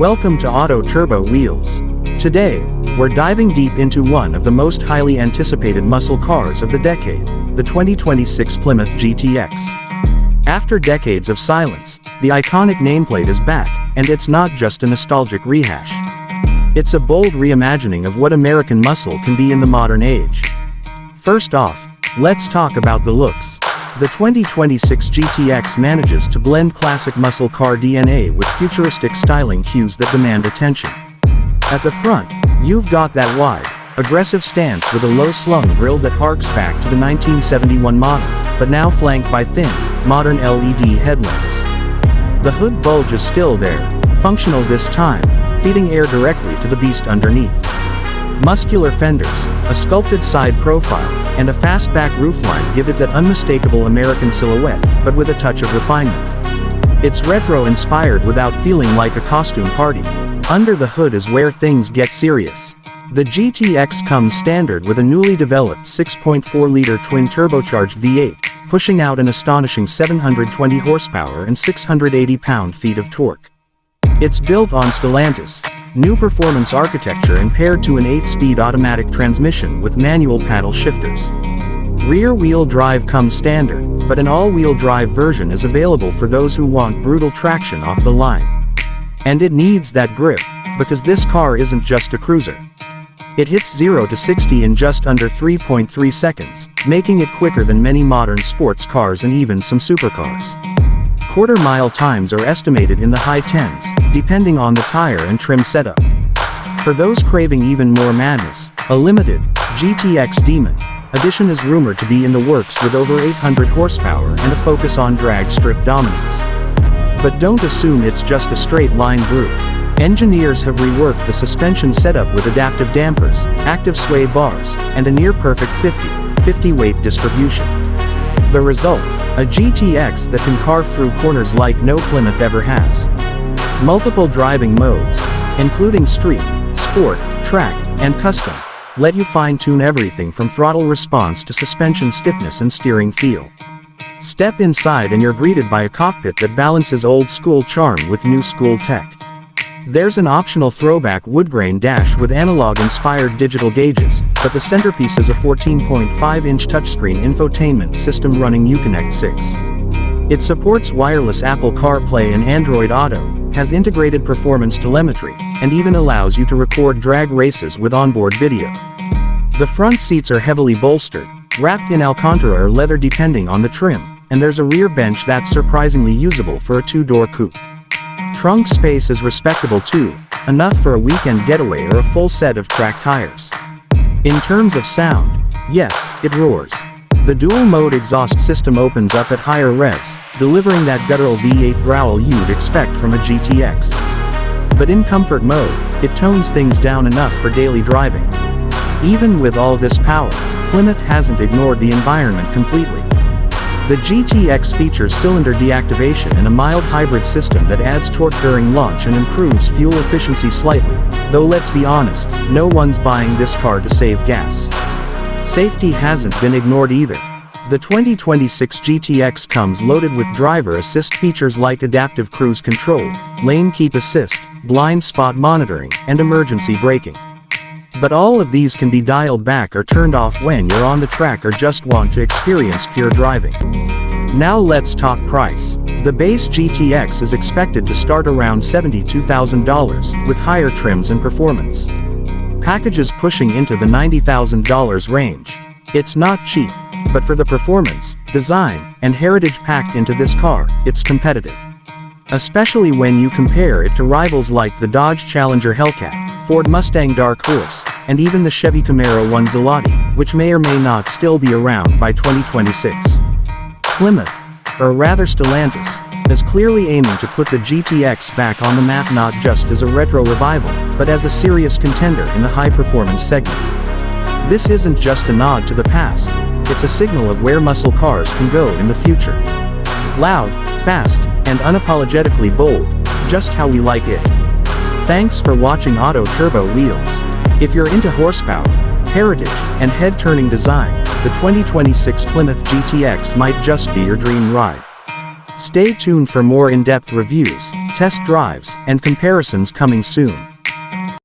Welcome to Auto Turbo Wheels. Today, we're diving deep into one of the most highly anticipated muscle cars of the decade, the 2026 Plymouth GTX. After decades of silence, the iconic nameplate is back, and it's not just a nostalgic rehash. It's a bold reimagining of what American muscle can be in the modern age. First off, let's talk about the looks. The 2026 GTX manages to blend classic muscle car DNA with futuristic styling cues that demand attention. At the front, you've got that wide, aggressive stance with a low-slung grille that harks back to the 1971 model, but now flanked by thin, modern LED headlamps. The hood bulge is still there, functional this time, feeding air directly to the beast underneath. Muscular fenders, a sculpted side profile, and a fastback roofline give it that unmistakable American silhouette, but with a touch of refinement. It's retro-inspired without feeling like a costume party. Under the hood is where things get serious. The GTX comes standard with a newly developed 6.4-liter twin-turbocharged V8, pushing out an astonishing 720 horsepower and 680 pound-feet of torque. It's built on Stellantis new performance architecture and paired to an 8-speed automatic transmission with manual paddle shifters. Rear-wheel drive comes standard, but an all-wheel drive version is available for those who want brutal traction off the line. And it needs that grip, because this car isn't just a cruiser. It hits 0 to 60 in just under 3.3 seconds, making it quicker than many modern sports cars and even some supercars. Quarter-mile times are estimated in the high 10s, depending on the tire and trim setup. For those craving even more madness, a limited GTX Demon edition is rumored to be in the works with over 800 horsepower and a focus on drag strip dominance. But don't assume it's just a straight-line groove. Engineers have reworked the suspension setup with adaptive dampers, active sway bars, and a near-perfect 50/50 weight distribution. The result, a GTX that can carve through corners like no Plymouth ever has. Multiple driving modes, including street, sport, track, and custom, let you fine-tune everything from throttle response to suspension stiffness and steering feel. Step inside and you're greeted by a cockpit that balances old-school charm with new-school tech. There's an optional throwback woodgrain dash with analog-inspired digital gauges, but the centerpiece is a 14.5-inch touchscreen infotainment system running Uconnect 6. It supports wireless Apple CarPlay and Android Auto, has integrated performance telemetry, and even allows you to record drag races with onboard video. The front seats are heavily bolstered, wrapped in Alcantara or leather depending on the trim, and there's a rear bench that's surprisingly usable for a two-door coupe. Trunk space is respectable too, enough for a weekend getaway or a full set of track tires. In terms of sound, yes, it roars. The dual-mode exhaust system opens up at higher revs, delivering that guttural V8 growl you'd expect from a GTX. But in comfort mode, it tones things down enough for daily driving. Even with all this power, Plymouth hasn't ignored the environment completely. The GTX features cylinder deactivation and a mild hybrid system that adds torque during launch and improves fuel efficiency slightly, though let's be honest, no one's buying this car to save gas. Safety hasn't been ignored either. The 2026 GTX comes loaded with driver assist features like adaptive cruise control, lane keep assist, blind spot monitoring, and emergency braking. But all of these can be dialed back or turned off when you're on the track or just want to experience pure driving. Now let's talk price. The base GTX is expected to start around $72,000, with higher trims and performance packages pushing into the $90,000 range. It's not cheap, but for the performance, design, and heritage packed into this car, it's competitive. Especially when you compare it to rivals like the Dodge Challenger Hellcat, Ford Mustang Dark Horse, and even the Chevy Camaro ZL1, which may or may not still be around by 2026. Plymouth, or rather Stellantis, is clearly aiming to put the GTX back on the map not just as a retro revival, but as a serious contender in the high-performance segment. This isn't just a nod to the past, it's a signal of where muscle cars can go in the future. Loud, fast, and unapologetically bold, just how we like it. Thanks for watching Auto Turbo Wheels. If you're into horsepower, heritage, and head-turning design, the 2026 Plymouth GTX might just be your dream ride. Stay tuned for more in-depth reviews, test drives, and comparisons coming soon.